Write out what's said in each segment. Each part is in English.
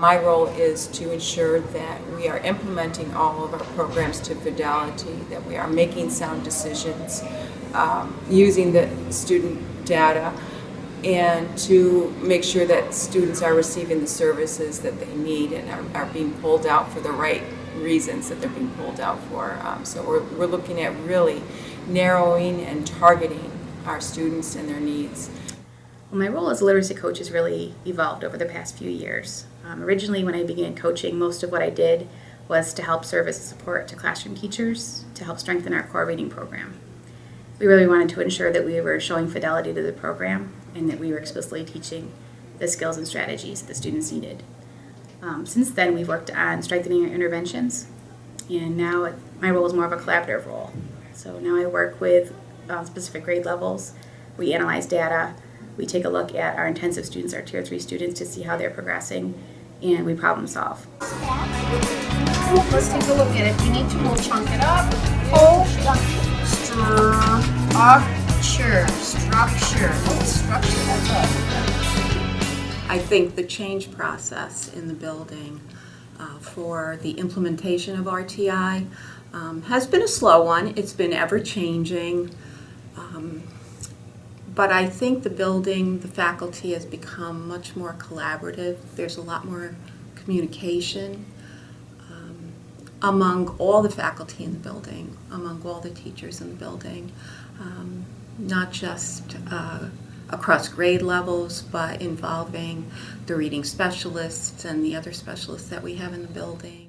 my role is to ensure that we are implementing all of our programs to fidelity, that we are making sound decisions, using the student data, and to make sure that students are receiving the services that they need and are being pulled out for the right reasons that they're being pulled out for. So we're looking at really narrowing and targeting our students and their needs. Well, my role as a literacy coach has really evolved over the past few years. Originally, when I began coaching, most of what I did was to help serve as a support to classroom teachers to help strengthen our core reading program. We really wanted to ensure that we were showing fidelity to the program and that we were explicitly teaching the skills and strategies the students needed. Since then, we've worked on strengthening our interventions, and now my role is more of a collaborative role. So now I work with specific grade levels. We analyze data. We take a look at our intensive students, our Tier 3 students, to see how they're progressing, and we problem solve. Let's take a look at it. You need to we'll chunk it up. Whole structure. What's structure? That's us. I think the change process in the building for the implementation of RtI has been a slow one. It's been ever-changing. But I think the building, the faculty has become much more collaborative. There's a lot more communication among all the faculty in the building, among all the teachers in the building, not just across grade levels, but involving the reading specialists and the other specialists that we have in the building.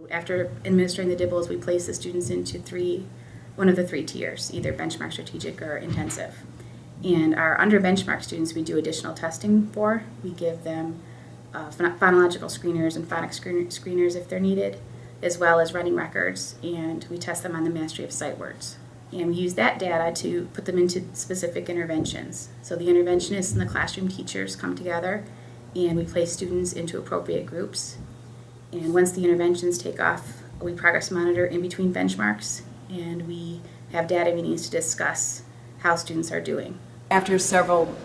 After administering the DIBELS, we place the students into one of the three tiers, either benchmark, strategic, or intensive. And our under benchmark students we do additional testing for. We give them phonological screeners and phonics screeners if they're needed, as well as running records, and we test them on the mastery of sight words. And we use that data to put them into specific interventions. So the interventionists and the classroom teachers come together, and we place students into appropriate groups. And once the interventions take off, we progress monitor in between benchmarks, and we have data meetings to discuss how students are doing. After several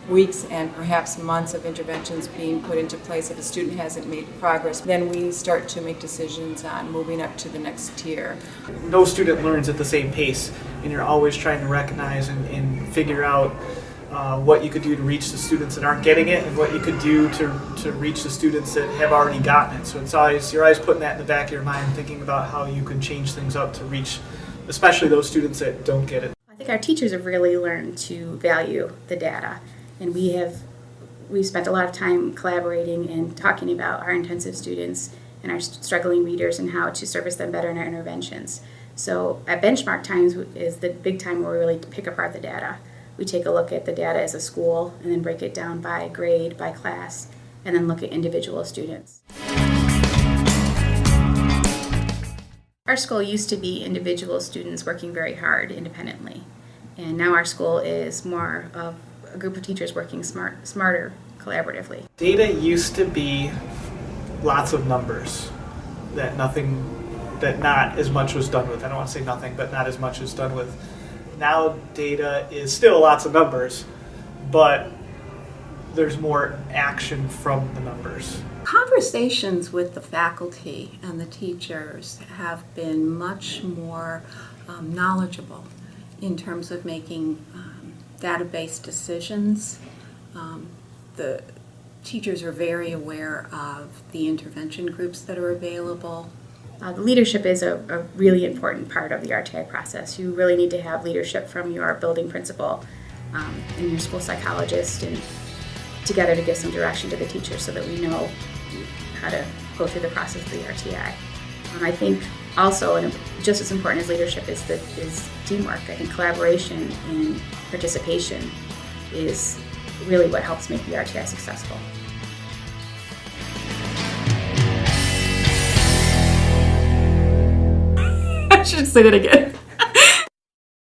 weeks and perhaps months of interventions being put into place, if a student hasn't made progress, then we start to make decisions on moving up to the next tier. No student learns at the same pace, and you're always trying to recognize and figure out what you could do to reach the students that aren't getting it and what you could do to reach the students that have already gotten it. So you're always putting that in the back of your mind, thinking about how you can change things up to reach especially those students that don't get it. I think our teachers have really learned to value the data, and we've spent a lot of time collaborating and talking about our intensive students and our struggling readers and how to service them better in our interventions. So at benchmark times is the big time where we really pick apart the data. We take a look at the data as a school and then break it down by grade, by class, and then look at individual students. Our school used to be individual students working very hard independently, and now our school is more of a group of teachers working smarter, collaboratively. Data used to be lots of numbers that not as much was done with. I don't want to say nothing, but not as much is done with. Now data is still lots of numbers, but there's more action from the numbers. Conversations with the faculty and the teachers have been much more knowledgeable in terms of making database decisions. The teachers are very aware of the intervention groups that are available. The leadership is a really important part of the RtI process. You really need to have leadership from your building principal and your school psychologist and together to give some direction to the teachers so that we know how to go through the process of the RtI. I think also, and just as important as leadership, is teamwork. I think collaboration and participation is really what helps make the RtI successful. I should say that again.